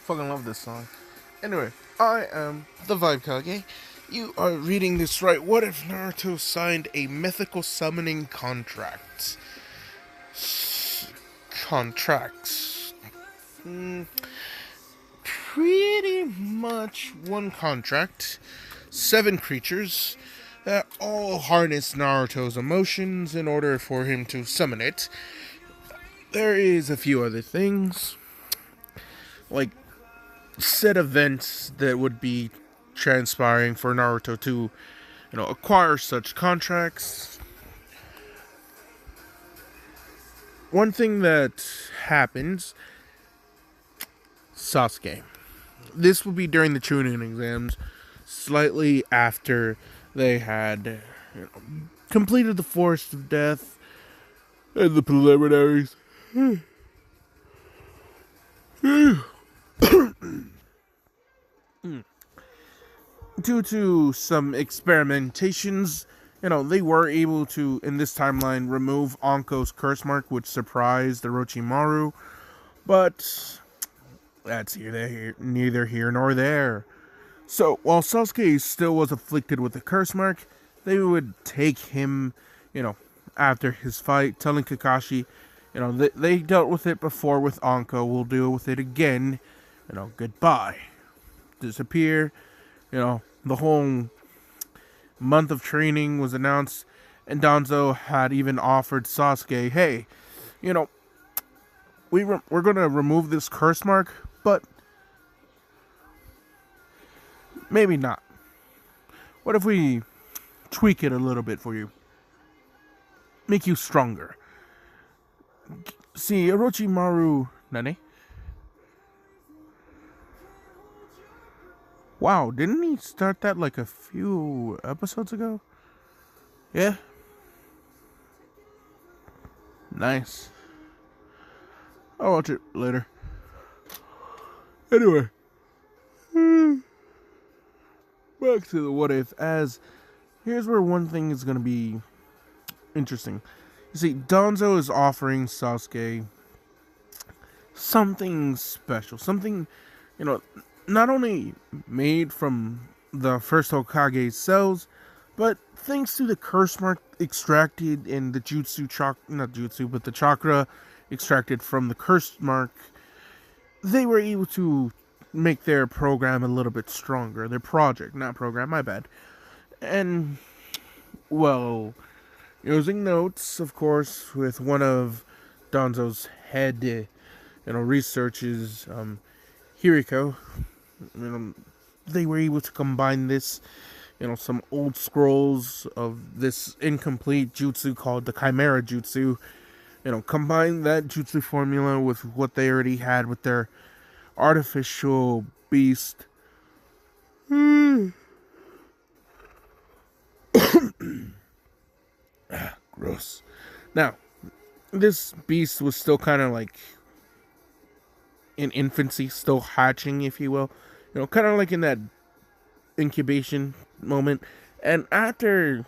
fucking love this song. Anyway, I am the Vibe Kage. You are reading this right. What if Naruto signed a mythical summoning contract? Contracts. Pretty much one contract. 7 creatures that all harness Naruto's emotions in order for him to summon it. There is a few other things, like set events that would be transpiring for Naruto to, acquire such contracts. One thing that happens, Sasuke. This will be during the Chunin exams, slightly after they had completed the Forest of Death and the preliminaries. Due to some experimentations, they were able to, in this timeline, remove Anko's curse mark, which surprised Orochimaru. But that's neither here nor there. So, while Sasuke still was afflicted with the curse mark, they would take him, after his fight, telling Kakashi, they dealt with it before with Anko, we'll deal with it again, goodbye. Disappear, the whole month of training was announced, and Danzo had even offered Sasuke, hey, we're going to remove this curse mark, but maybe not. What if we tweak it a little bit for you? Make you stronger. See, Orochimaru... Nani? Wow, didn't he start that like a few episodes ago? Yeah? Nice. I'll watch it later. Anyway. Back to the what if, as here's where one thing is going to be interesting. You see, Danzo is offering Sasuke something special. Something, not only made from the first Hokage's cells, but thanks to the curse mark extracted in the the chakra extracted from the curse mark, they were able to make their program a little bit stronger. Their project, not program, my bad. And, well, using notes, of course, with one of Danzo's head, researches, Hiriko, they were able to combine this, some old scrolls of this incomplete jutsu called the Chimera Jutsu, combine that jutsu formula with what they already had with their artificial beast. Gross. Now, this beast was still kind of like in infancy, still hatching, if you will. Kind of like in that incubation moment. And after,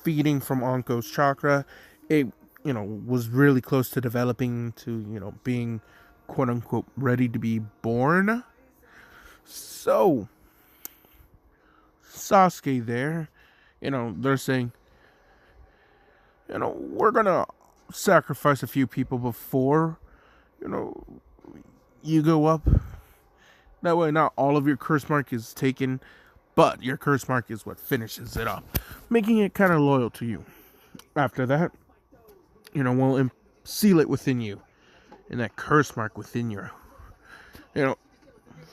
feeding from Anko's chakra, it, was really close to developing to, being quote unquote ready to be born. So Sasuke there, they're saying, we're gonna sacrifice a few people before, you go up. That way not all of your curse mark is taken, but your curse mark is what finishes it up, making it kind of loyal to you. After that, we'll seal it within you, and that curse mark within your,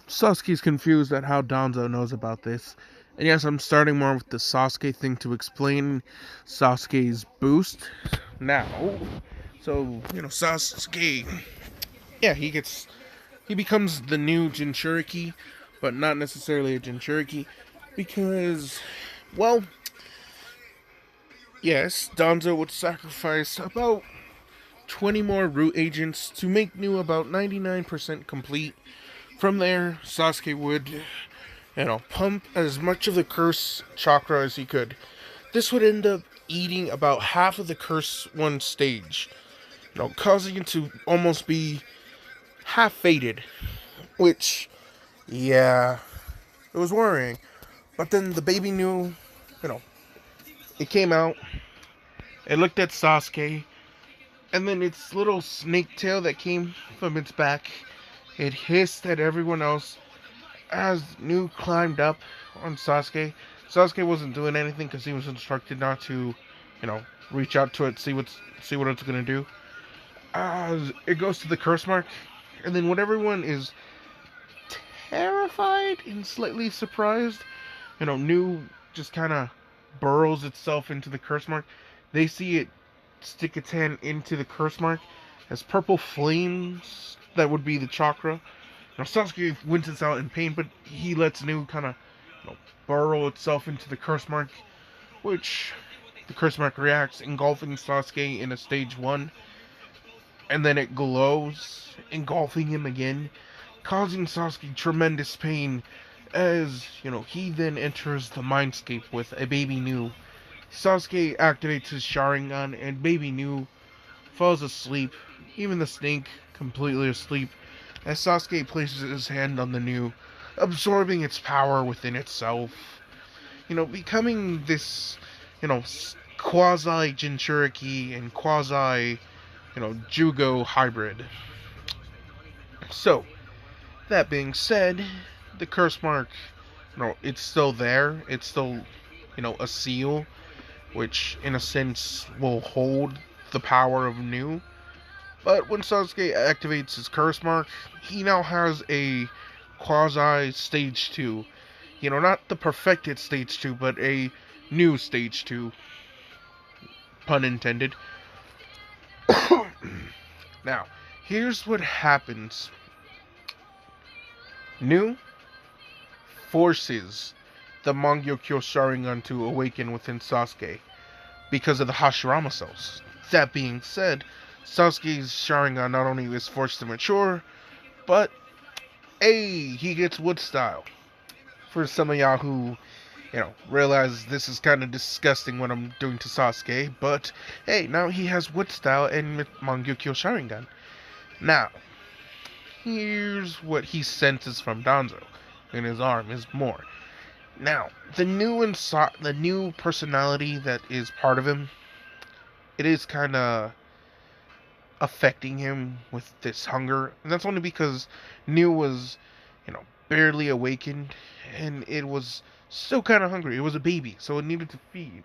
Sasuke's confused at how Danzo knows about this. And yes, I'm starting more with the Sasuke thing to explain Sasuke's boost now. So, Sasuke, yeah, he becomes the new Jinchuriki, but not necessarily a Jinchuriki, because, well, yes, Danzo would sacrifice about 20 more root agents to make new about 99% complete. From there, Sasuke would, pump as much of the curse chakra as he could. This would end up eating about half of the curse one stage, causing it to almost be half faded, which Yeah, it was worrying. But then the baby knew, you know, it came out, it looked at Sasuke, and then its little snake tail that came from its back, it hissed at everyone else as New climbed up on Sasuke. Sasuke wasn't doing anything because he was instructed not to, you know, reach out to it, see what it's gonna do. As it goes to the curse mark, and then when everyone is terrified and slightly surprised, New just kind of burrows itself into the curse mark. They see it stick its hand into the curse mark as purple flames that would be the chakra. Now Sasuke winces out in pain, but he lets New kind of burrow itself into the curse mark, which the curse mark reacts, engulfing Sasuke in a stage 1, and then it glows, engulfing him again, causing Sasuke tremendous pain as, he then enters the mindscape with a baby New. Sasuke activates his Sharingan and baby New falls asleep, even the snake completely asleep, as Sasuke places his hand on the New, absorbing its power within itself. Becoming this, quasi Jinchuriki and quasi, Jugo hybrid. So, that being said, the curse mark, it's still there. It's still, a seal, which in a sense will hold the power of New. But when Sasuke activates his curse mark, he now has a quasi stage 2. Not the perfected stage 2, but a new stage 2. Pun intended. Now, here's what happens. New forces the Mangyokyo Sharingan to awaken within Sasuke because of the Hashirama cells. That being said, Sasuke's Sharingan not only is forced to mature, but he gets wood style. For some of y'all who, realize this is kind of disgusting what I'm doing to Sasuke, but hey, now he has wood style and Mangyokyo Sharingan. Now, here's what he senses from Danzo in his arm is more. Now, the new personality that is part of him, it is kind of affecting him with this hunger, and that's only because New was, barely awakened, and it was still kind of hungry. It was a baby, so it needed to feed.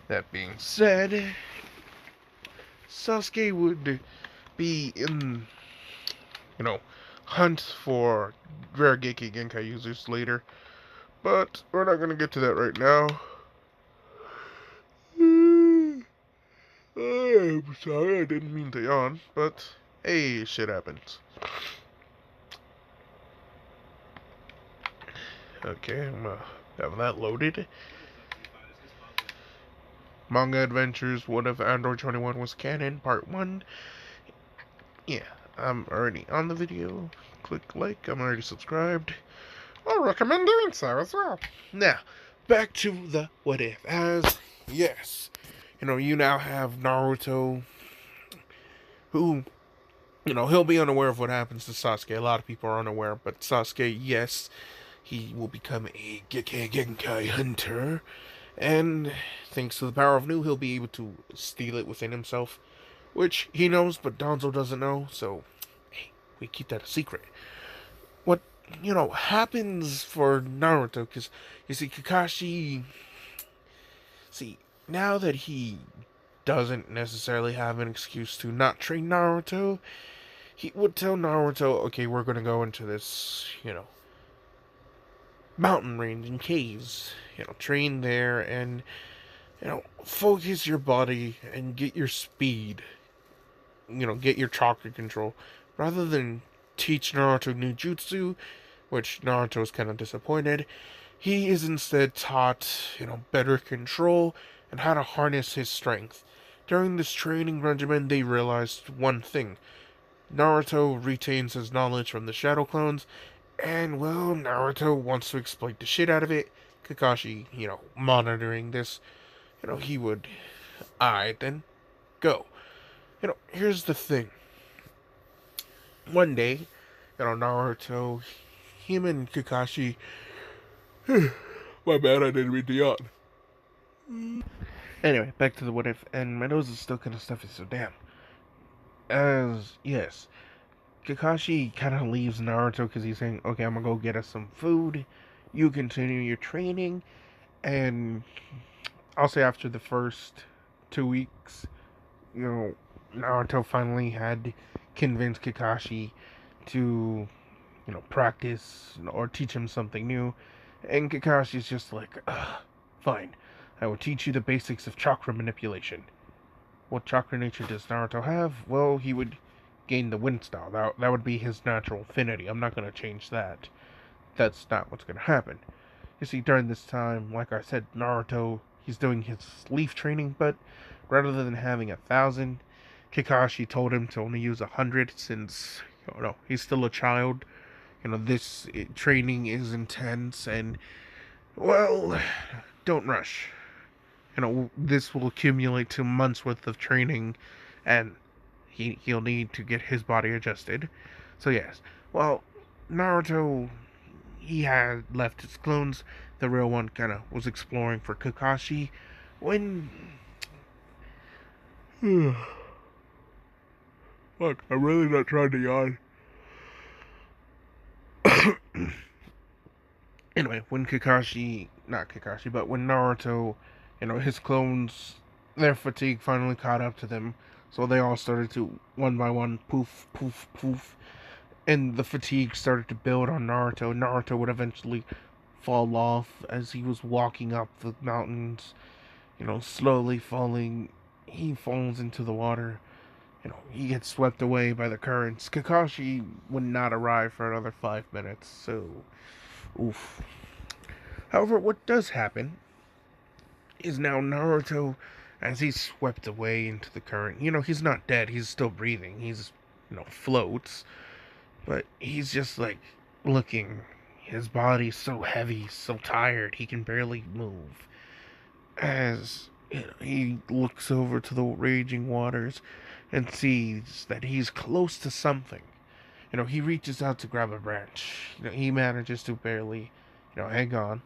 That being said, Sasuke would be in, hunt for rare Geiki Genkai users later, but we're not gonna get to that right now. I'm sorry, I didn't mean to yawn, but hey, shit happens. Okay, I'm gonna have that loaded. Manga Adventures, What If Android 21 Was Canon, Part 1. Yeah, I'm already on the video. Click like, I'm already subscribed. I recommend doing so as well. Now, back to the What If. As, yes, you now have Naruto, who, he'll be unaware of what happens to Sasuke. A lot of people are unaware, but Sasuke, yes, he will become a Gekkei Genkai hunter. And thanks to the power of New, he'll be able to steal it within himself. Which he knows, but Danzo doesn't know, so hey, we keep that a secret. What, happens for Naruto, because, you see, Kakashi... See, now that he doesn't necessarily have an excuse to not train Naruto, he would tell Naruto, okay, we're gonna go into this, mountain range and caves, train there and, focus your body and get your speed, get your chakra control, rather than teach Naruto new jutsu, which Naruto is kind of disappointed. He is instead taught, better control and how to harness his strength. During this training regimen, they realized one thing. Naruto retains his knowledge from the Shadow Clones, and, well, Naruto wants to exploit the shit out of it. Kakashi, monitoring this, he would, alright then, go. Here's the thing. One day, Naruto, him and Kakashi. My bad, I didn't mean to yawn. Anyway, back to the what if, and my nose is still kind of stuffy, so damn. As yes, Kakashi kind of leaves Naruto because he's saying, "Okay, I'm gonna go get us some food. You continue your training." And I'll say after the first 2 weeks, you know, Naruto finally had convinced Kakashi to, practice or teach him something new. And Kakashi's just like, fine, I will teach you the basics of chakra manipulation. What chakra nature does Naruto have? Well, he would gain the wind style. That would be his natural affinity. I'm not going to change that. That's not what's going to happen. You see, during this time, like I said, Naruto, he's doing his leaf training, but rather than having 1,000, Kakashi told him to only use 100 since, he's still a child. This training is intense and, well, don't rush. This will accumulate to months worth of training and he'll need to get his body adjusted. So yes, well, Naruto, he had left his clones. The real one kind of was exploring for Kakashi when look, I'm really not trying to yawn. Anyway, when not Kakashi, but when Naruto, his clones, their fatigue finally caught up to them. So they all started to, one by one, poof, poof, poof. And the fatigue started to build on Naruto. Naruto would eventually fall off as he was walking up the mountains, slowly falling. He falls into the water. He gets swept away by the currents. Kakashi would not arrive for another 5 minutes, so oof. However, what does happen is now Naruto, as he's swept away into the current, he's not dead, he's still breathing, he's, floats, but he's just like looking, his body's so heavy, so tired, he can barely move. As he looks over to the raging waters and sees that he's close to something. He reaches out to grab a branch. He manages to barely, hang on.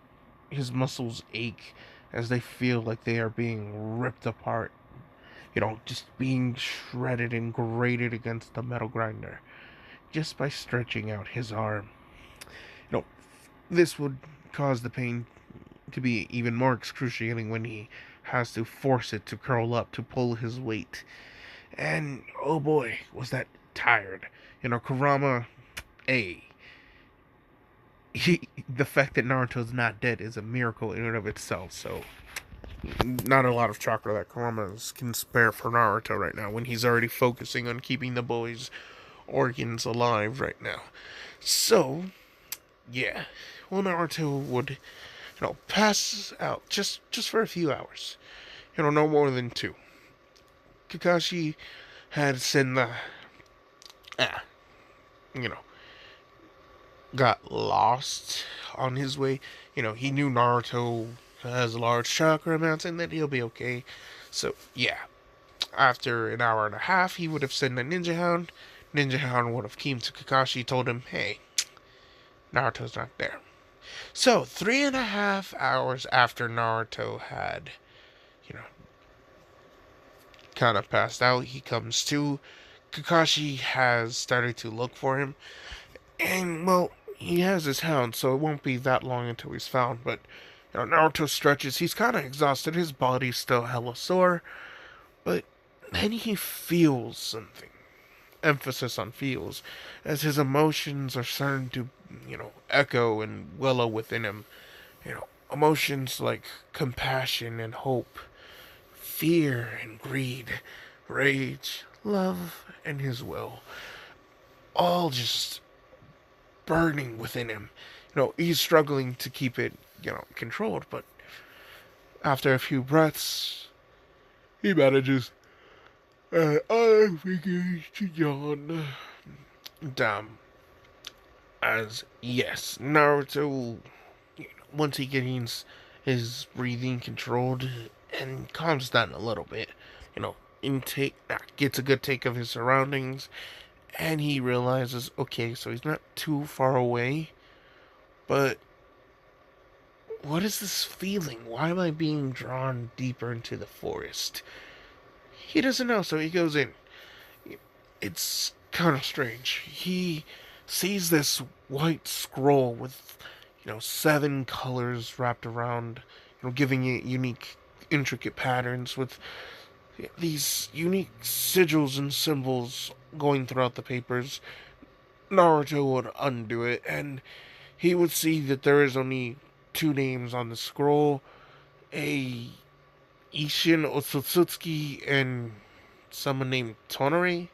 His muscles ache as they feel like they are being ripped apart. Just being shredded and grated against the metal grinder. Just by stretching out his arm. This would cause the pain to be even more excruciating when he has to force it to curl up to pull his weight. And oh boy, was that tired. Kurama, the fact that Naruto's not dead is a miracle in and of itself, so not a lot of chakra that Kurama can spare for Naruto right now when he's already focusing on keeping the boy's organs alive right now. So, yeah, well, Naruto would, pass out just for a few hours. No more than 2. Kakashi had sent the, got lost on his way. He knew Naruto has a large chakra amount and that he'll be okay. So, yeah. After an hour and a half, he would have sent a Ninja Hound. Ninja Hound would have came to Kakashi, told him, hey, Naruto's not there. So, 3.5 hours after Naruto had, kind of passed out, he comes to. Kakashi has started to look for him. And, well, he has his hound, so it won't be that long until he's found. But, Naruto stretches. He's kind of exhausted. His body's still hella sore. But then he feels something. Emphasis on feels. As his emotions are starting to, echo and willow within him. Emotions like compassion and hope. Fear and greed. Rage. Love and his will. All just burning within him. He's struggling to keep it, controlled, but after a few breaths, he manages. I begin to yawn. Damn. As, yes, Naruto, once he gains his breathing controlled and calms down a little bit, gets a good take of his surroundings, and he realizes, okay, so he's not too far away. But what is this feeling? Why am I being drawn deeper into the forest? He doesn't know, so he goes in. It's kind of strange. He sees this white scroll with, 7 colors wrapped around, giving it unique, intricate patterns with these unique sigils and symbols going throughout the papers. Naruto would undo it, and he would see that there is only 2 names on the scroll: a Ishin Otsutsuki and someone named Tonari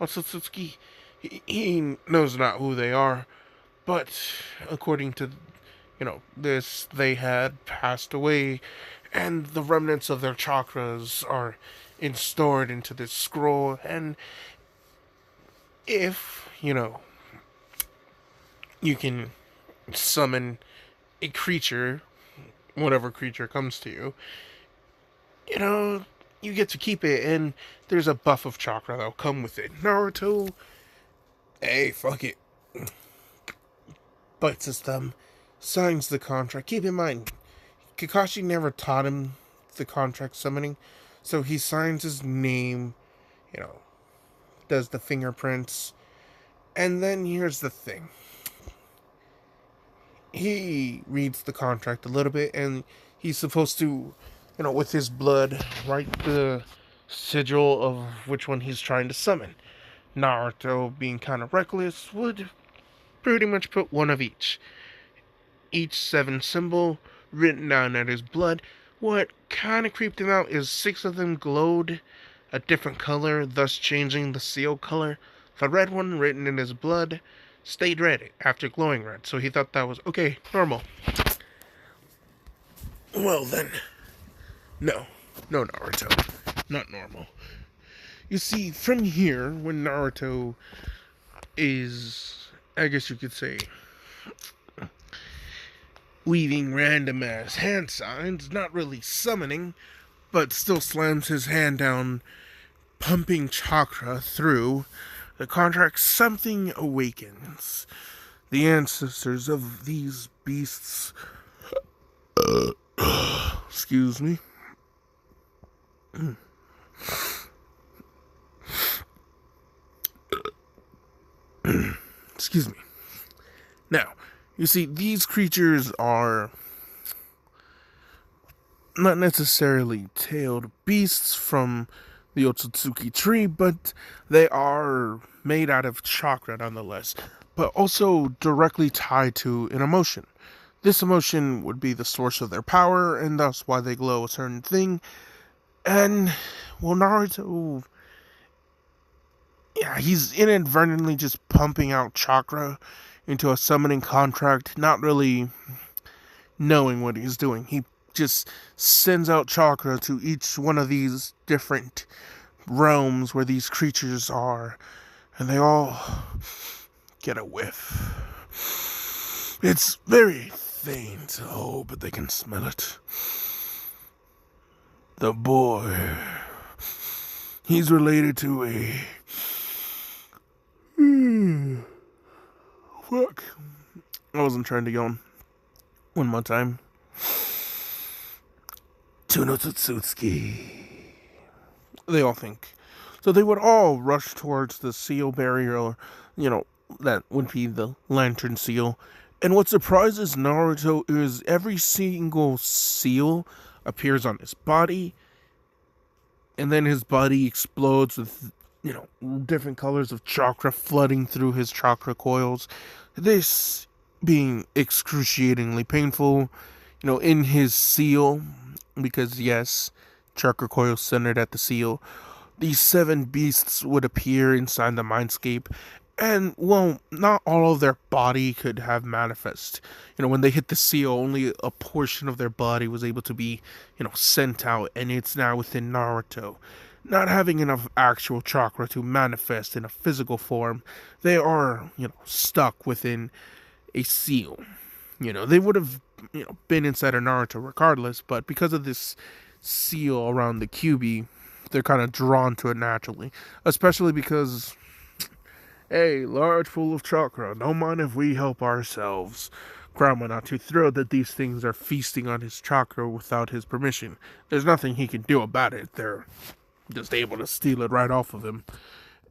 Otsutsuki. He knows not who they are, but according to this, they had passed away, and the remnants of their chakras are stored into this scroll. And if you can summon a creature, whatever creature comes to you, you get to keep it, and there's a buff of chakra that'll come with it. Naruto, hey, fuck it, bites his thumb, signs the contract. Keep in mind, Kakashi never taught him the contract summoning, so he signs his name, does the fingerprints, and then here's the thing. He reads the contract a little bit, and he's supposed to, with his blood, write the sigil of which one he's trying to summon. Naruto, being kind of reckless, would pretty much put one of each. Each 7 symbol written down at his blood. What kind of creeped him out is 6 of them glowed a different color, thus changing the seal color. The red one, written in his blood, stayed red after glowing red, so he thought that was okay, normal. Well then, no, Naruto, not normal. You see, from here, when Naruto is, I guess you could say, weaving random ass hand signs, not really summoning, but still slams his hand down, pumping chakra through the contract, something awakens. The ancestors of these beasts, excuse me, excuse me. Now, you see, these creatures are not necessarily tailed beasts from the Otsutsuki tree, but they are made out of chakra nonetheless, but also directly tied to an emotion. This emotion would be the source of their power, and thus why they glow a certain thing. And, well, Naruto, yeah, he's inadvertently just pumping out chakra into a summoning contract, not really knowing what he's doing. He just sends out chakra to each one of these different realms where these creatures are, and they all get a whiff. It's very faint, but they can smell it. The boy, he's related to a fuck. I wasn't trying to yawn. One more time. Tsunotsutsuki. They all think. So they would all rush towards the seal barrier, or, that would be the lantern seal. And what surprises Naruto is every single seal appears on his body, and then his body explodes with, different colors of chakra flooding through his chakra coils. This being excruciatingly painful, in his seal, because yes, chakra coils centered at the seal. These 7 beasts would appear inside the mindscape, and, well, not all of their body could have manifest. When they hit the seal, only a portion of their body was able to be, sent out, and it's now within Naruto. Not having enough actual chakra to manifest in a physical form, they are, stuck within a seal. They would have, been inside of Naruto regardless, but because of this seal around the Kyuubi, they're kind of drawn to it naturally. Especially because, hey, large pool of chakra, don't mind if we help ourselves. Kurama not too thrilled that these things are feasting on his chakra without his permission. There's nothing he can do about it. They're just able to steal it right off of him.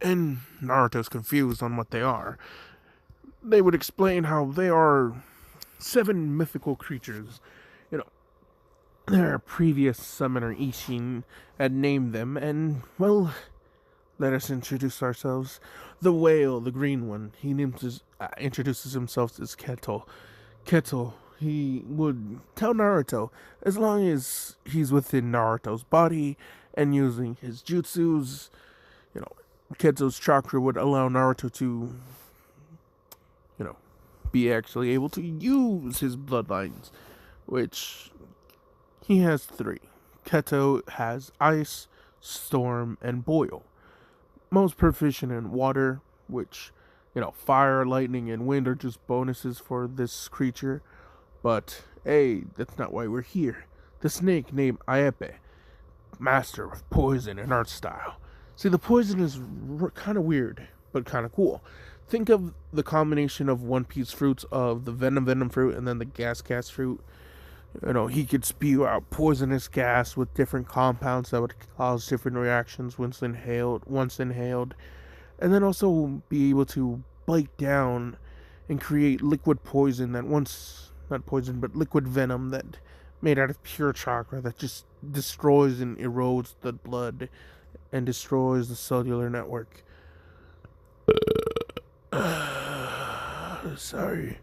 And Naruto's confused on what they are. They would explain how they are 7 mythical creatures. You know, their previous summoner Ishin had named them, and, well, let us introduce ourselves. The whale, the green one, he introduces himself as Keto. Keto, he would tell Naruto, as long as he's within Naruto's body and using his jutsus, you know, Keto's chakra would allow Naruto to, you know, be actually able to use his bloodlines, which he has 3. Keto has ice, storm, and boil. Most proficient in water, which, you know, fire, lightning, and wind are just bonuses for this creature. But, hey, that's not why we're here. The snake named Aepe, master of poison and art style. See, the poison is kind of weird, but kind of cool. Think of the combination of One Piece fruits of the venom fruit and then the gas fruit. You know, he could spew out poisonous gas with different compounds that would cause different reactions once inhaled, and then also be able to bite down and create liquid poison that not poison, but liquid venom that made out of pure chakra that just destroys and erodes the blood and destroys the cellular network. Sorry.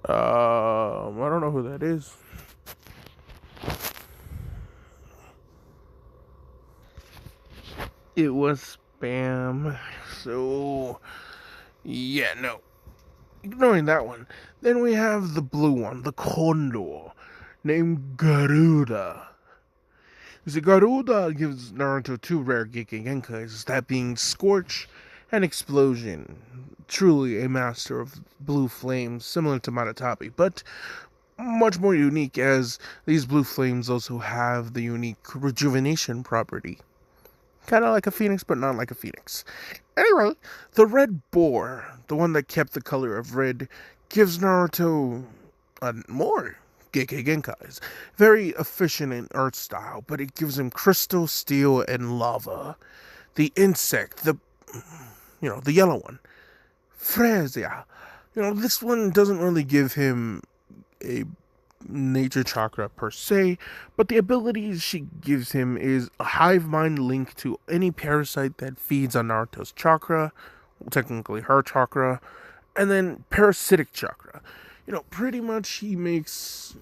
I don't know who that is. It was spam. So, yeah, no. Ignoring that one. Then we have the blue one, the condor, named Garuda. The Garuda gives Naruto 2 rare Gekkeigenkai, that being Scorch and Explosion. Truly a master of blue flames, similar to Madatabi, but much more unique, as these blue flames also have the unique rejuvenation property. Kind of like a phoenix, but not like a phoenix. Anyway, the red boar, the one that kept the color of red, gives Naruto more Gekkeigenkais. Very efficient in art style, but it gives him crystal, steel, and lava. The insect, the yellow one, Frezia. This one doesn't really give him a nature chakra per se, but the abilities she gives him is a hive mind link to any parasite that feeds on Naruto's chakra, technically her chakra, and then parasitic chakra. Pretty much he makes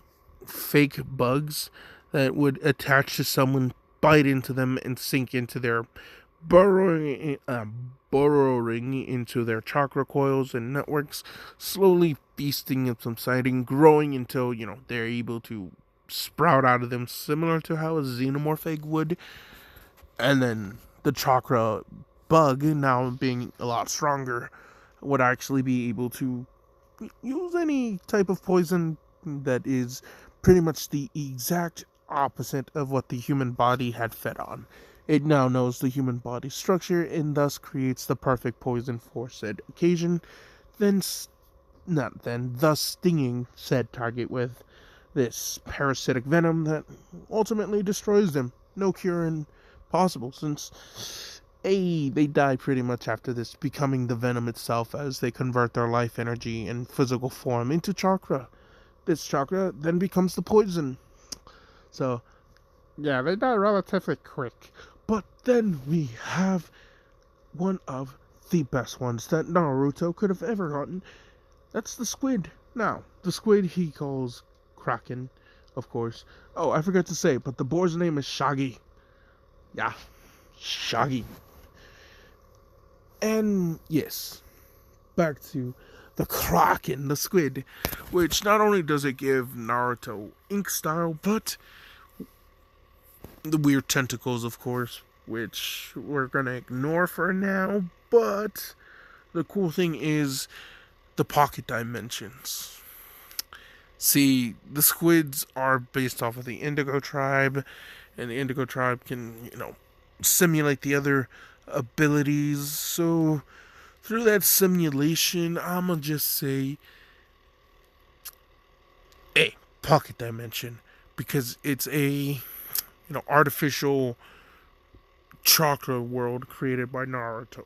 fake bugs that would attach to someone, bite into them, and sink into their burrowing into their chakra coils and networks, slowly feasting and subsiding, growing until, they're able to sprout out of them, similar to how a xenomorph egg would. And then the chakra bug, now being a lot stronger, would actually be able to use any type of poison that is pretty much the exact opposite of what the human body had fed on. It now knows the human body structure and thus creates the perfect poison for said occasion, thus stinging said target with this parasitic venom that ultimately destroys them. No cure possible, since they die pretty much after this, becoming the venom itself as they convert their life energy and physical form into chakra. This chakra then becomes the poison. So, yeah, they die relatively quick. But then we have one of the best ones that Naruto could have ever gotten. That's the squid. Now, the squid he calls Kraken, of course. Oh, I forgot to say, but the boar's name is Shaggy. Yeah, Shaggy. And yes, back to the Kraken, the squid, which not only does it give Naruto ink style, but the weird tentacles, of course, which we're gonna ignore for now. But the cool thing is the pocket dimensions. See, the squids are based off of the Indigo tribe, and the Indigo tribe can, simulate the other abilities. So through that simulation, I'ma just say a pocket dimension because it's a artificial chakra world created by Naruto,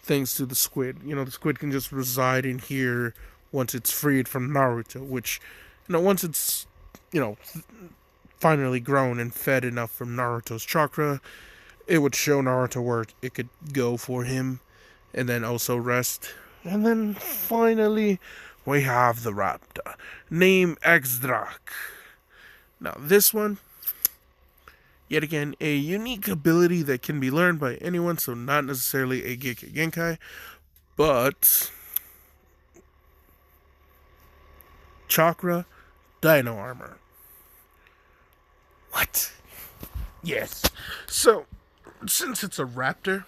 thanks to the squid. The squid can just reside in here once it's freed from Naruto, which once it's you know finally grown and fed enough from Naruto's chakra, it would show Naruto where it could go for him, and then also rest. And then finally, we have the Raptor, name Exdrak. Now, this one, yet again, a unique ability that can be learned by anyone, so not necessarily a Gekkei Genkai, but Chakra Dino Armor. What? Yes. So, since it's a raptor,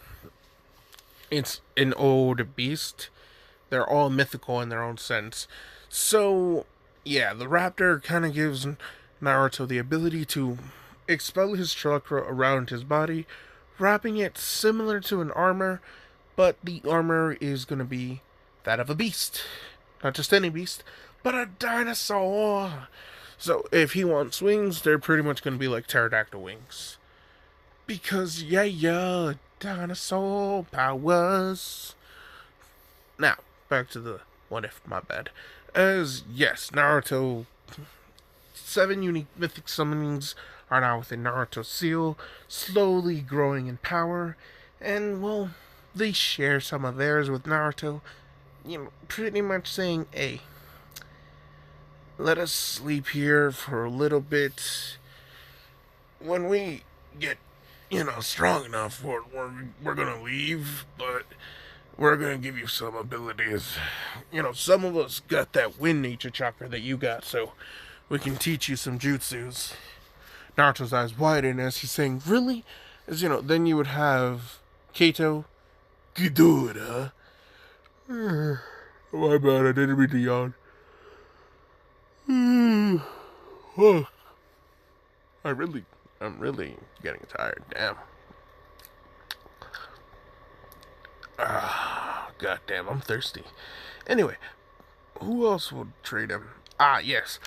it's an old beast. They're all mythical in their own sense. So, yeah, the raptor kind of gives Naruto the ability to expel his chakra around his body, wrapping it similar to an armor, but the armor is going to be that of a beast. Not just any beast, but a dinosaur. So, if he wants wings, they're pretty much going to be like pterodactyl wings. Because, yeah, dinosaur powers. Now, back to the what if, my bad. As, yes, Naruto, 7 unique mythic summonings are now within Naruto's seal, slowly growing in power, and, well, they share some of theirs with Naruto, pretty much saying, hey, let us sleep here for a little bit. When we get, strong enough, we're gonna leave, but we're gonna give you some abilities. Some of us got that wind nature chakra that you got, so we can teach you some jutsus. Naruto's eyes widen as he's saying, really? As then you would have Kato, Ghidorah. My bad, I didn't mean to yawn. I'm really getting tired, damn. God damn, I'm thirsty. Anyway, who else would trade him? Ah, yes.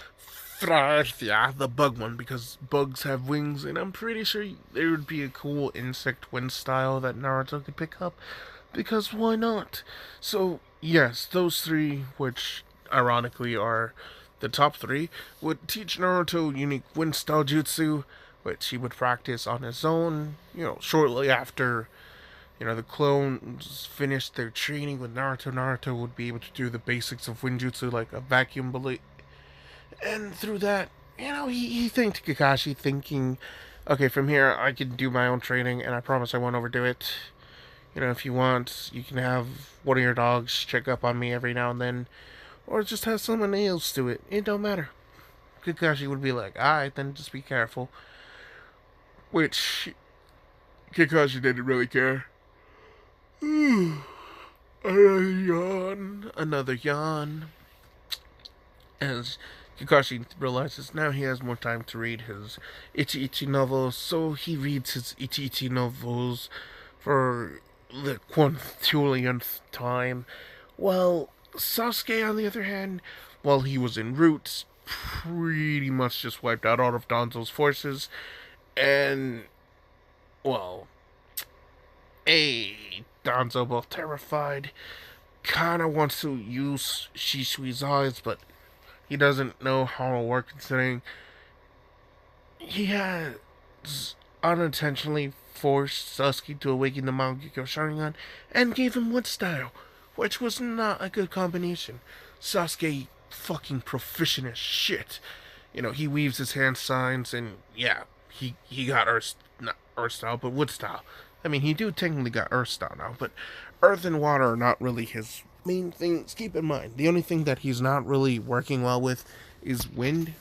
Frarthia, the bug one, because bugs have wings, and I'm pretty sure there would be a cool insect wind style that Naruto could pick up, because why not? So, yes, those three, which ironically are the top 3, would teach Naruto unique wind style jutsu, which he would practice on his own, shortly after the clones finished their training with Naruto. Naruto would be able to do the basics of Winjutsu, like a vacuum bullet. And through that, he thanked Kakashi, thinking, okay, from here, I can do my own training, and I promise I won't overdo it. If you want, you can have one of your dogs check up on me every now and then, or just have someone else do it. It don't matter. Kakashi would be like, alright, then just be careful. Which, Kakashi didn't really care. Another yawn. As Kakashi realizes now he has more time to read his Ichi novels, so he reads his Ichi novels for the quintillionth time. While Sasuke, on the other hand, while he was en route, pretty much just wiped out all of Danzo's forces, and, well, Danzo, both terrified, kinda wants to use Shisui's eyes, but he doesn't know how it'll work, considering he has unintentionally forced Sasuke to awaken the Mangekyo Sharingan and gave him Wood Style, which was not a good combination. Sasuke fucking proficient as shit. He weaves his hand signs, and yeah, he got not Earth Style, but Wood Style. I mean, he do technically got Earth Style now, but Earth and Water are not really his main things. Keep in mind, the only thing that he's not really working well with is Wind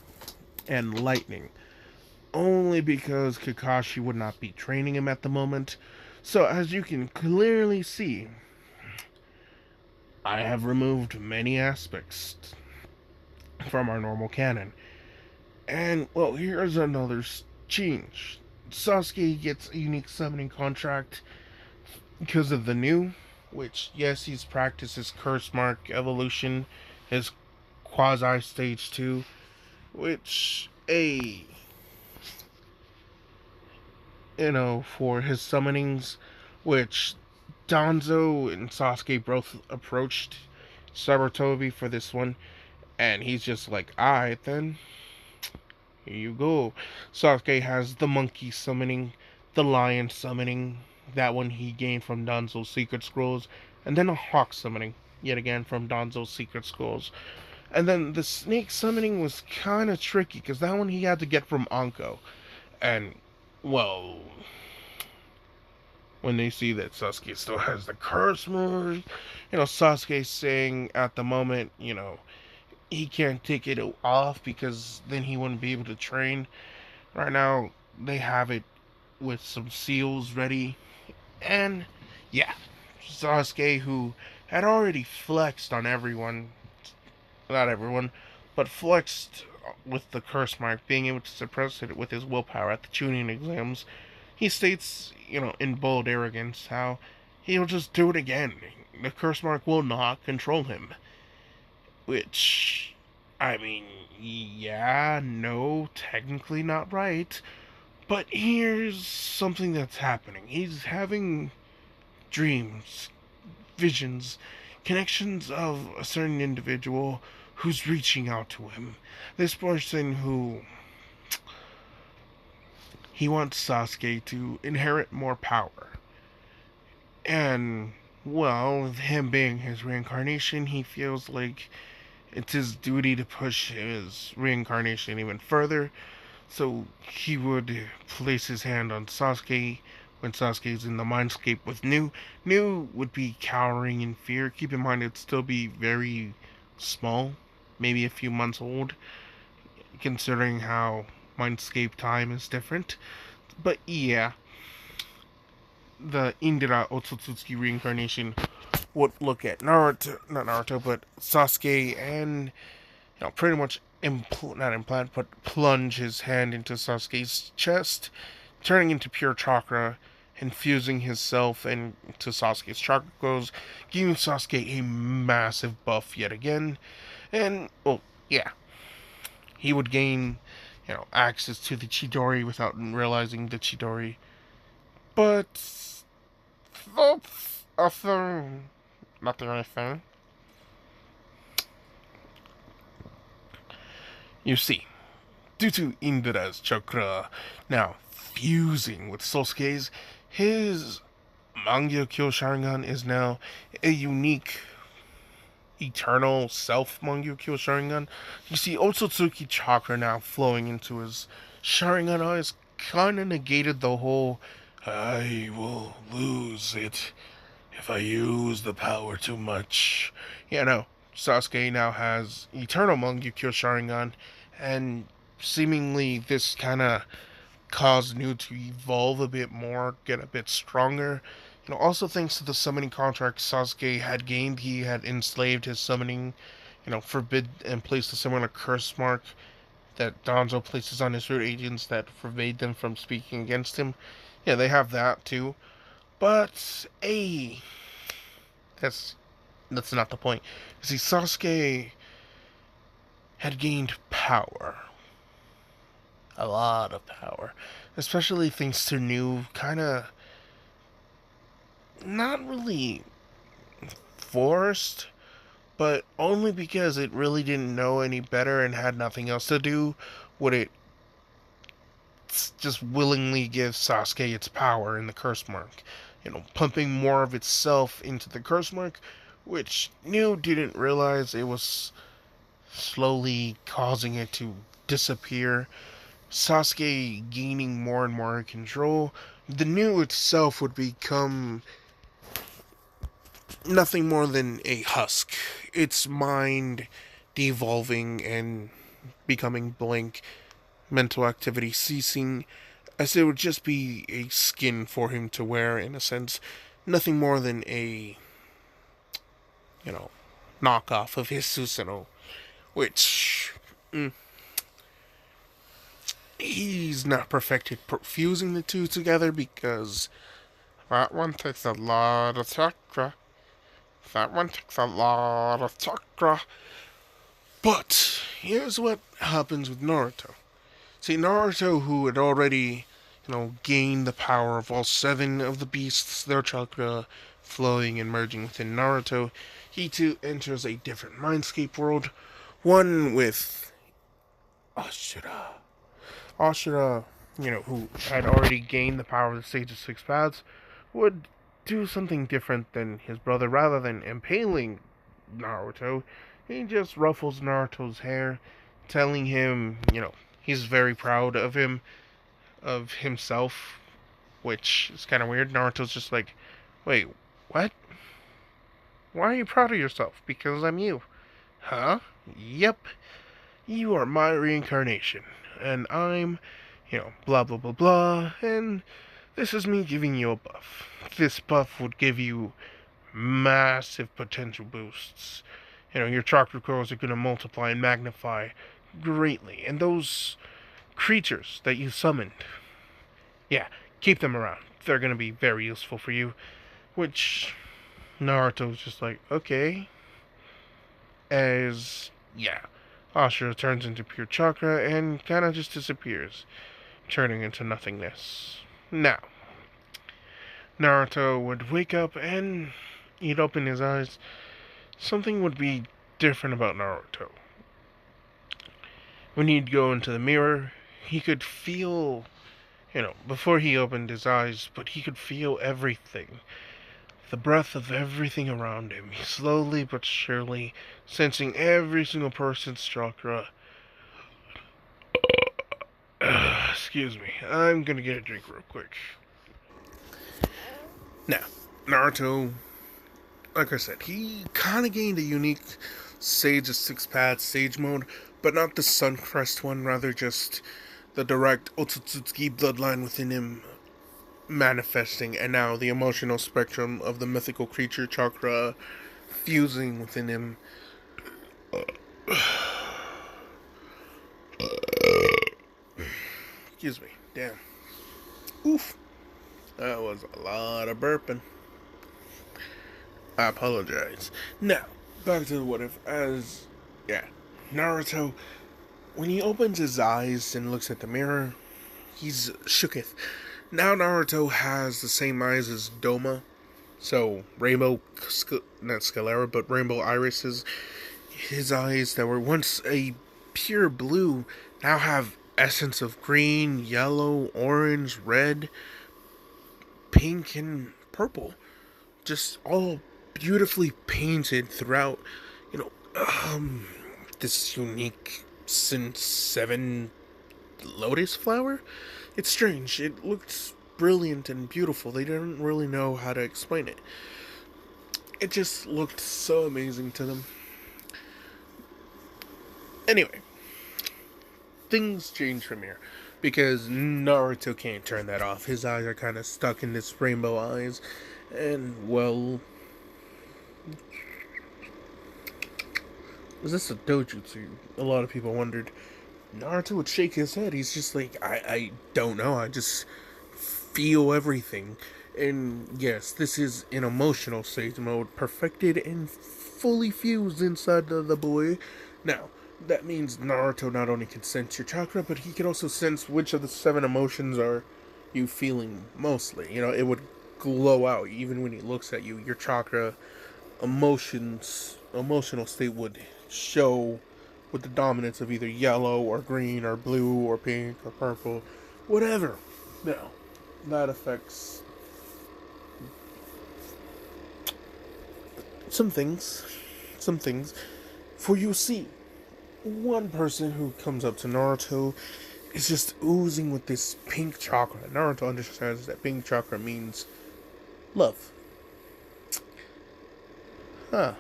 and Lightning. Only because Kakashi would not be training him at the moment. So, as you can clearly see, I have removed many aspects from our normal canon. And, well, here's another change. Sasuke gets a unique summoning contract because of the new which, yes, he's practiced his curse mark evolution, his quasi stage 2, which, for his summonings, which Danzo and Sasuke both approached Sarutobi for this one, and he's just like, alright then, here you go. Sasuke has the monkey summoning, the lion summoning, that one he gained from Danzo's secret scrolls, and then a hawk summoning, yet again from Danzo's secret scrolls. And then the snake summoning was kind of tricky, because that one he had to get from Anko. And, well, when they see that Sasuke still has the curse moves, Sasuke saying at the moment, he can't take it off because then he wouldn't be able to train. Right now, they have it with some seals ready. And, yeah, Sasuke, who had already flexed on everyone, not everyone, but flexed with the curse mark, being able to suppress it with his willpower at the Chunin exams, he states, in bold arrogance, how he'll just do it again. The curse mark will not control him. Which, I mean, yeah, no, technically not right. But here's something that's happening. He's having dreams, visions, connections of a certain individual who's reaching out to him. This person who he wants Sasuke to inherit more power. And, well, with him being his reincarnation, he feels like it's his duty to push his reincarnation even further. So he would place his hand on Sasuke when Sasuke's in the mindscape with New. New would be cowering in fear. Keep in mind it'd still be very small, maybe a few months old, considering how mindscape time is different. But yeah, the Indra Otsutsuki reincarnation would look at Naruto, not Naruto, but Sasuke, and pretty much not implant, but plunge his hand into Sasuke's chest, turning into pure chakra, infusing himself into Sasuke's chakra goes, giving Sasuke a massive buff yet again, and well, yeah, he would gain, access to the Chidori without realizing the Chidori, but that's a thing, not the only thing. You see, due to Indra's chakra now fusing with Sasuke's, his Mangyokyo Sharingan is now a unique eternal self Mangyokyo Sharingan. You see, Otsutsuki chakra now flowing into his Sharingan has kind of negated the whole I will lose it if I use the power too much. Yeah, no. Sasuke now has eternal Mangyokyo Sharingan, and seemingly this kind of caused New to evolve a bit more, get a bit stronger. Also thanks to the summoning contract Sasuke had gained, he had enslaved his summoning, forbid and placed a similar curse mark that Danzo places on his root agents that forbade them from speaking against him. Yeah, they have that too. But that's not the point. You see, Sasuke had gained power. A lot of power. Especially thanks to New kinda not really forced, but only because it really didn't know any better and had nothing else to do, would it just willingly give Sasuke its power in the curse mark. Pumping more of itself into the curse mark, which New didn't realize it was slowly causing it to disappear. Sasuke gaining more and more control. The New itself would become nothing more than a husk. Its mind devolving and becoming blank, mental activity ceasing, as it would just be a skin for him to wear, in a sense. Nothing more than a, knockoff of his Susanoo, which he's not perfected fusing the two together because that one takes a lot of chakra. That one takes a lot of chakra. But here's what happens with Naruto. See, Naruto, who had already, gained the power of all seven of the beasts, their chakra flowing and merging within Naruto, he too enters a different mindscape world, one with Ashura. Ashura, who had already gained the power of the Sage of Six Paths, would do something different than his brother. Rather than impaling Naruto, he just ruffles Naruto's hair, telling him, he's very proud of him, of himself, which is kind of weird. Naruto's just like, wait, what? Why are you proud of yourself? Because I'm you. Huh? Yep. You are my reincarnation. And I'm, blah blah blah blah, and this is me giving you a buff. This buff would give you massive potential boosts. Your chakra cores are going to multiply and magnify greatly. And those creatures that you summoned, yeah, keep them around. They're going to be very useful for you. Which Naruto's just like, okay. As, yeah, Ashura turns into pure chakra and kind of just disappears, turning into nothingness. Now, Naruto would wake up and he'd open his eyes. Something would be different about Naruto. When he'd go into the mirror, he could feel, before he opened his eyes, but he could feel everything. The breath of everything around him, slowly but surely sensing every single person's chakra. Excuse me, I'm gonna get a drink real quick. Now, Naruto, like I said, he kind of gained a unique Sage of Six Paths Sage mode, but not the Suncrest one, rather just the direct Otsutsuki bloodline within him manifesting, and now the emotional spectrum of the mythical creature chakra fusing within him. Excuse me, damn. Oof. That was a lot of burping. I apologize. Now, back to the what if. Naruto, when he opens his eyes and looks at the mirror, he's shooketh. Now Naruto has the same eyes as Doma. So, not sclera, but rainbow irises. His eyes that were once a pure blue now have essence of green, yellow, orange, red, pink, and purple. Just all beautifully painted throughout, this unique Sin 7 lotus flower. It's strange. It looks brilliant and beautiful. They didn't really know how to explain it. It just looked so amazing to them. Anyway, things change from here, because Naruto can't turn that off. His eyes are kind of stuck in this rainbow eyes, and, well, was this a dojutsu? A lot of people wondered. Naruto would shake his head. He's just like, I don't know. I just feel everything. And yes, this is an emotional stage mode, perfected and fully fused inside the boy. Now, that means Naruto not only can sense your chakra, but he can also sense which of the 7 emotions are you feeling mostly. It would glow out even when he looks at you. Your chakra emotional state would show with the dominance of either yellow or green or blue or pink or purple, whatever. Now, that affects some things. For you see, one person who comes up to Naruto is just oozing with this pink chakra. Naruto understands that pink chakra means love. Huh.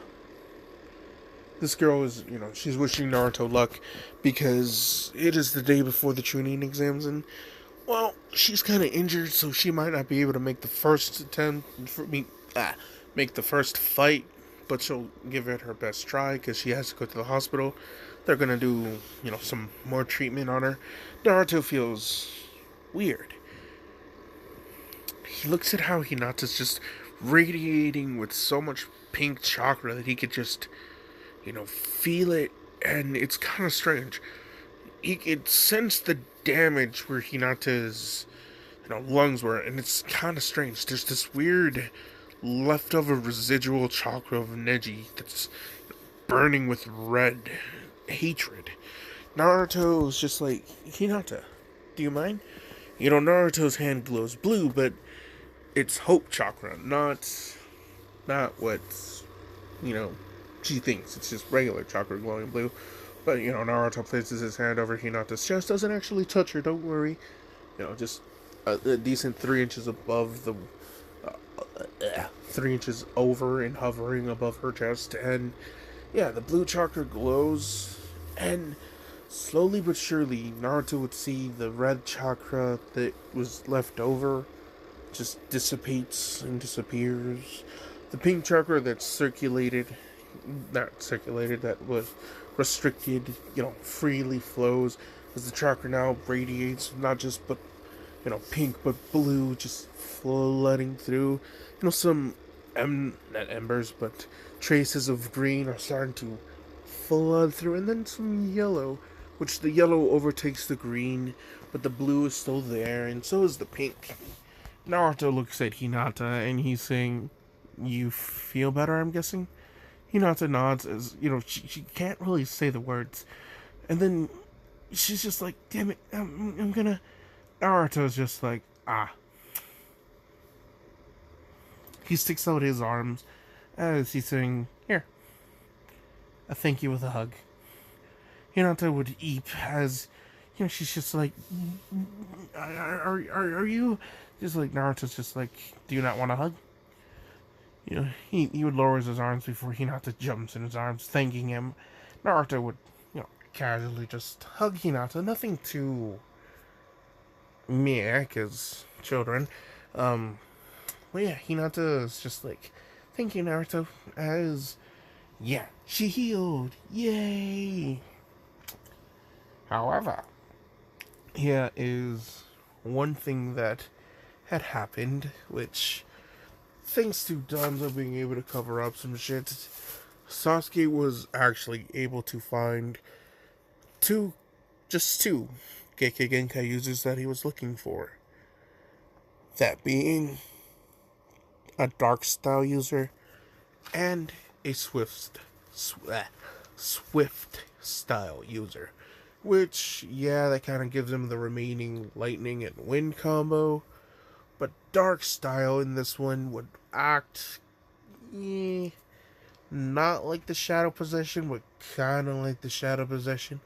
This girl is, she's wishing Naruto luck because it is the day before the Chunin exams, and, well, she's kind of injured, so she might not be able to make the first make the first fight, but she'll give it her best try because she has to go to the hospital. They're gonna do, some more treatment on her. Naruto feels weird. He looks at how Hinata's just radiating with so much pink chakra that he could just, feel it, and it's kind of strange. He could sense the damage where Hinata's, lungs were, and it's kind of strange. There's this weird leftover residual chakra of Neji that's burning with red hatred. Naruto's just like, Hinata, do you mind? Naruto's hand glows blue, but it's hope chakra, not what, you know, she thinks. It's just regular chakra glowing blue. But, Naruto places his hand over Hinata's chest, doesn't actually touch her, don't worry. Just a decent 3 inches above the, 3 inches over and hovering above her chest. And, yeah, the blue chakra glows, and slowly but surely, Naruto would see the red chakra that was left over just dissipates and disappears. The pink chakra that was restricted, freely flows as the chakra now radiates, not just but, pink but blue, just flooding through. Some, not embers, but traces of green are starting to flood through, and then some yellow, which the yellow overtakes the green, but the blue is still there, and so is the pink. Naruto looks at Hinata, and he's saying, "You feel better, I'm guessing?" Hinata nods as, she can't really say the words. And then she's just like, "Damn it, I'm gonna..." Naruto's just like, "Ah." He sticks out his arms as he's saying, "Here, a thank you with a hug." Hinata would eep as, she's just like, are you... Just like, Naruto's just like, "Do you not want a hug?" He would lower his arms before Hinata jumps in his arms, thanking him. Naruto would, casually just hug Hinata. Nothing too meh, because children. But yeah, Hinata is just like, "Thank you, Naruto," as, yeah, she healed. Yay! However, here is one thing that had happened, which, thanks to Danzo being able to cover up some shit, Sasuke was actually able to find just two Gekkei Genkai users that he was looking for. That being a dark style user and a swift style user. Which, yeah, that kind of gives him the remaining lightning and wind combo. But dark style in this one would act not like the shadow possession, but kind of like the shadow possession.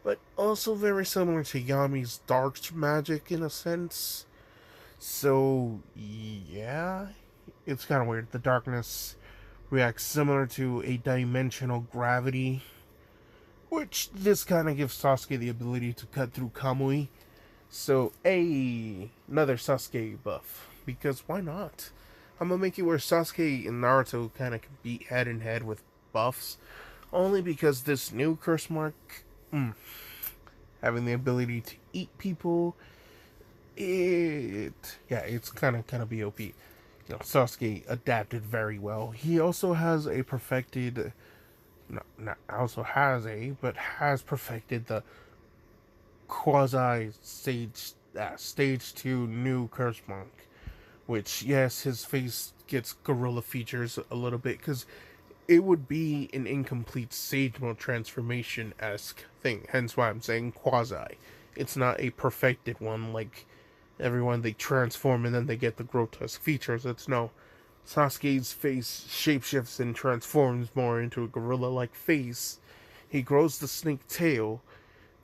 But also very similar to Yami's dark magic in a sense. So, yeah, it's kind of weird. The darkness reacts similar to a dimensional gravity, which this kind of gives Sasuke the ability to cut through Kamui. So, another Sasuke buff. Because why not? I'm gonna make it where Sasuke and Naruto kind of compete head in head with buffs. Only because this new curse mark, having the ability to eat people, it's kind of BOP. Sasuke adapted very well. He also has a perfected, has perfected the quasi stage 2 new curse monk, which, yes, his face gets gorilla features a little bit because it would be an incomplete sage mode transformation-esque thing, hence why I'm saying quasi. It's not a perfected one like everyone they transform and then they get the grotesque features. It's no, Sasuke's face shapeshifts and transforms more into a gorilla-like face. He grows the snake tail.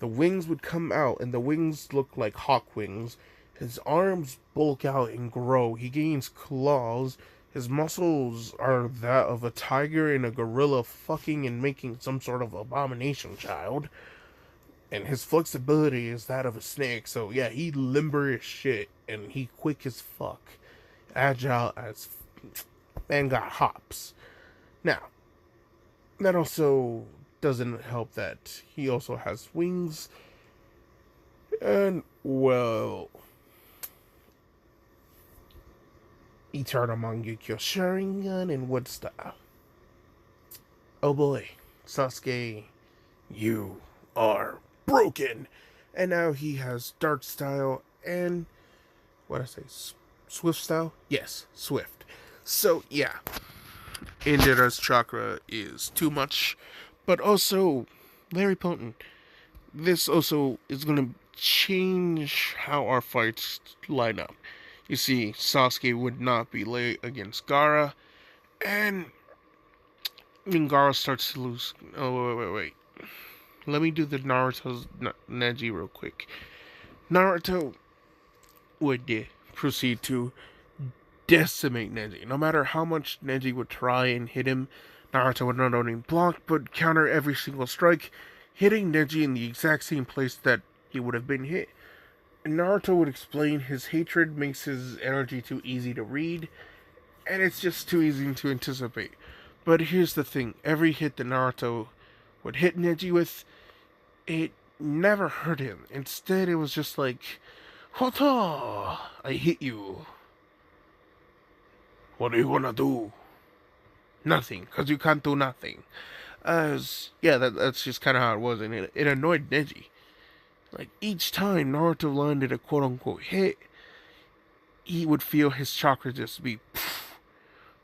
The wings would come out, and the wings look like hawk wings. His arms bulk out and grow. He gains claws. His muscles are that of a tiger and a gorilla fucking and making some sort of abomination child. And his flexibility is that of a snake. So yeah, he limber as shit, and he quick as fuck. Agile as... man got hops. Now, that also doesn't help that he also has wings. And, well, Eternal Mangekyo Sharingan and Wood Style. oh boy, Sasuke, you are broken. And now he has dark style and what I say, swift style? Yes, swift. So yeah, Indira's chakra is too much, but also very potent. This also is going to change how our fights line up. You see, Sasuke would not be late against Gaara, and when Gaara starts to lose. Oh, wait. Let me do the Naruto's Neji real quick. Naruto would proceed to decimate Neji. No matter how much Neji would try and hit him, Naruto would not only block but counter every single strike, hitting Neji in the exact same place that he would have been hit. And Naruto would explain his hatred makes his energy too easy to read, and it's just too easy to anticipate. But here's the thing, every hit that Naruto would hit Neji with, it never hurt him. Instead, it was just like, Hota! I hit you. What are you gonna do? Nothing, because you can't do nothing. That's just kind of how it was, and it annoyed Neji. Like, each time Naruto landed a quote-unquote hit, he would feel his chakra just be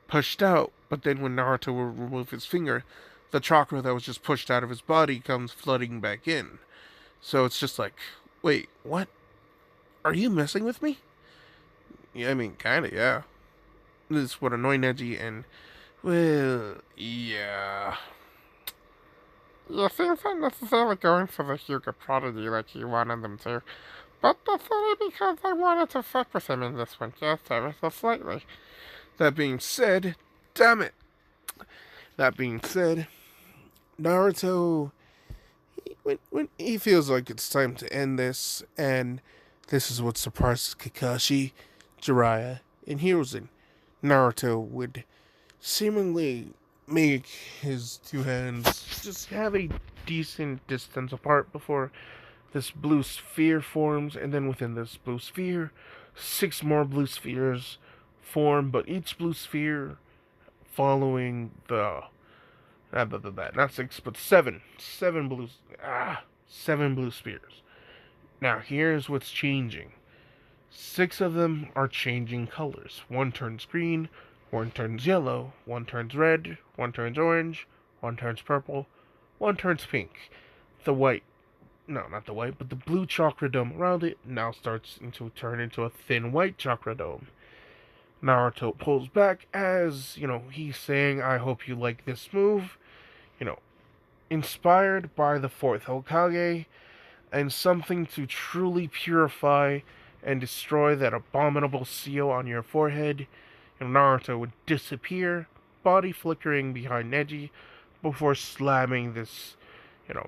pushed out, but then when Naruto would remove his finger, the chakra that was just pushed out of his body comes flooding back in. So it's just like, wait, what? Are you messing with me? Yeah, I mean, kinda, yeah. This would annoy Neji, and, well, yeah. You seem not necessarily going for the Hyuga prodigy like you wanted them to, but that's only because I wanted to fuck with him in this one, just ever so slightly. That being said, damn it. That being said, Naruto, when he feels like it's time to end this, and this is what surprises Kakashi, Jiraiya, and Hiruzen, Naruto would seemingly make his two hands just have a decent distance apart before this blue sphere forms, and then within this blue sphere, 6 more blue spheres form, but each blue sphere following not 6, but 7 blue spheres. Now here's what's changing. 6 of them are changing colors. One turns green, one turns yellow, one turns red, one turns orange, one turns purple, one turns pink. The white, no, not the white, but the blue chakra dome around it now starts to turn into a thin white chakra dome. Naruto pulls back as, he's saying, I hope you like this move. Inspired by the 4th Hokage, and something to truly purify and destroy that abominable seal on your forehead, Naruto would disappear, body flickering behind Neji, before slamming this,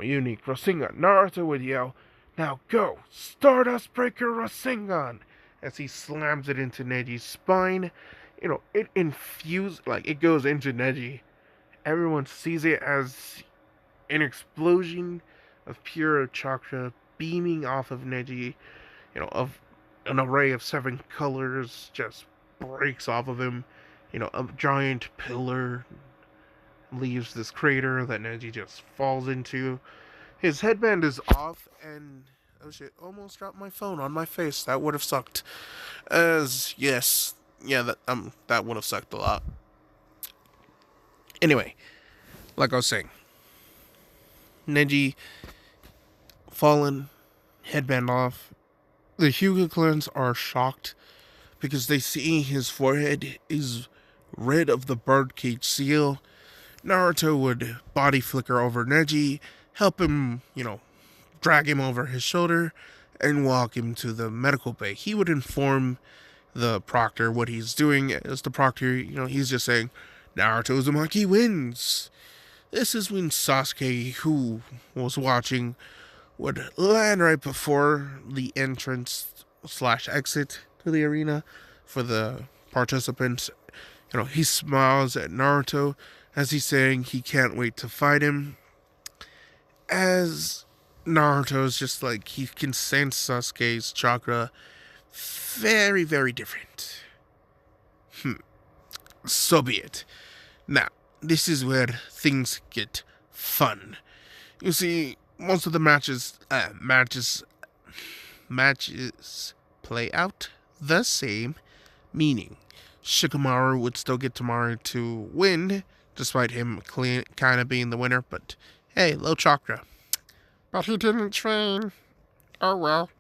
unique Rasengan. Naruto would yell, now go, Stardust Breaker Rasengan, as he slams it into Neji's spine. It it goes into Neji. Everyone sees it as an explosion of pure chakra beaming off of Neji, of an array of 7 colors just breaks off of him. A giant pillar leaves this crater that Neji just falls into. His headband is off, and oh shit, almost dropped my phone on my face. That would have sucked. That would have sucked a lot. Anyway, like I was saying, Neji fallen, headband off. The Hyuga clans are shocked because they see his forehead is rid of the birdcage seal. Naruto would body flicker over Neji, help him, drag him over his shoulder, and walk him to the medical bay. He would inform the proctor what he's doing. As the proctor, he's just saying, Naruto Uzumaki wins. This is when Sasuke, who was watching, would land right before the entrance / exit to the arena for the participants. He smiles at Naruto as he's saying he can't wait to fight him. As Naruto's just like, he can sense Sasuke's chakra very, very different. So be it. Now, this is where things get fun. You see, most of the matches play out the same, meaning Shikamaru would still get Tamaru to win, despite him kind of being the winner, but hey, low chakra. But he didn't train. Oh well.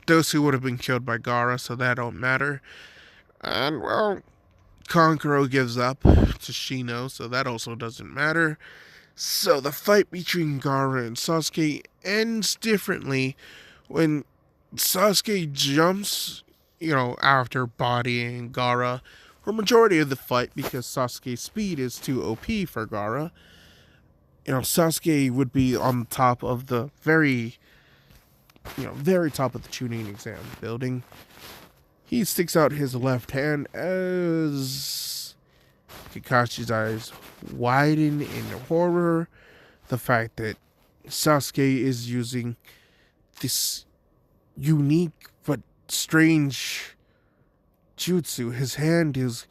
Dosu would have been killed by Gaara, so that don't matter. And well, Kankuro gives up to Shino, so that also doesn't matter. So the fight between Gaara and Sasuke ends differently when Sasuke jumps, after bodying Gaara for majority of the fight because Sasuke's speed is too OP for Gaara. Sasuke would be on top of the very top of the Chunin exam building. He sticks out his left hand as Kakashi's eyes widen in horror. The fact that Sasuke is using this unique but strange jutsu. His hand is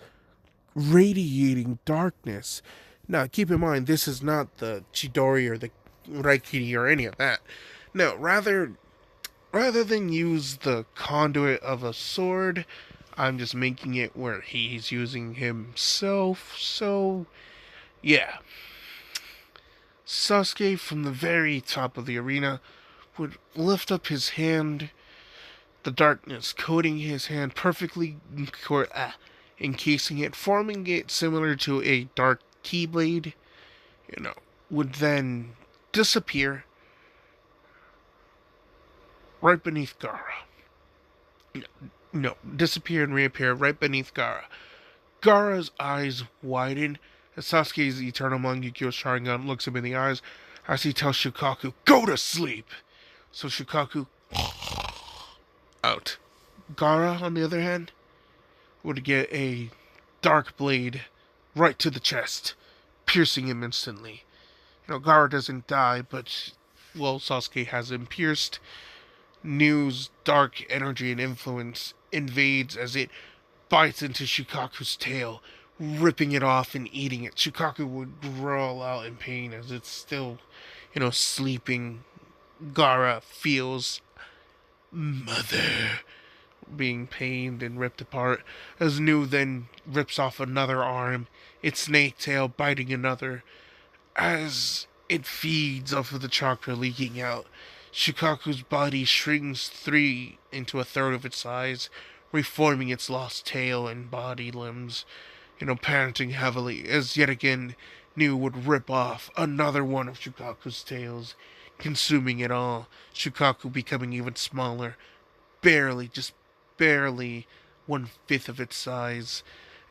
radiating darkness. Now, keep in mind, this is not the Chidori or the Raikiri or any of that. No, rather than use the conduit of a sword, I'm just making it where he's using himself. So, yeah. Sasuke, from the very top of the arena, would lift up his hand, the darkness coating his hand perfectly, encasing it, forming it similar to a dark keyblade, would then disappear right beneath Gaara. No, disappear and reappear right beneath Gaara. Gaara's eyes widen as Sasuke's Eternal Mangekyo Sharingan looks him in the eyes as he tells Shukaku, "Go to sleep!" So Shukaku out. Gaara, on the other hand, would get a dark blade right to the chest, piercing him instantly. Gaara doesn't die, but, Sasuke has him pierced. Nu's dark energy and influence invades as it bites into Shukaku's tail, ripping it off and eating it. Shukaku would growl out in pain as it's still, sleeping. Gaara feels mother being pained and ripped apart as Nu then rips off another arm, its snake tail biting another. As it feeds off of the chakra leaking out, Shukaku's body shrinks into a third of its size, reforming its lost tail and body limbs, panting heavily as yet again Nu would rip off another one of Shukaku's tails, consuming it all, Shukaku becoming even smaller, just barely 1/5 of its size.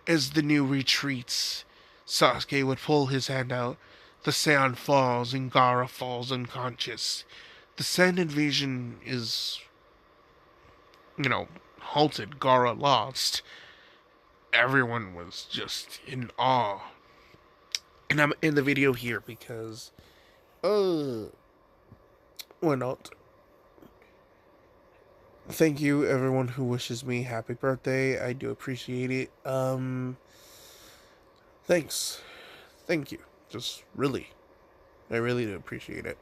As the Nu retreats, Sasuke would pull his hand out, the sand falls and Gaara falls unconscious. The sand invasion is, halted. Gaara lost. Everyone was just in awe. And I'm in the video here because, why not? Thank you, everyone who wishes me happy birthday. I do appreciate it. Thanks. Thank you. Just really, I really do appreciate it.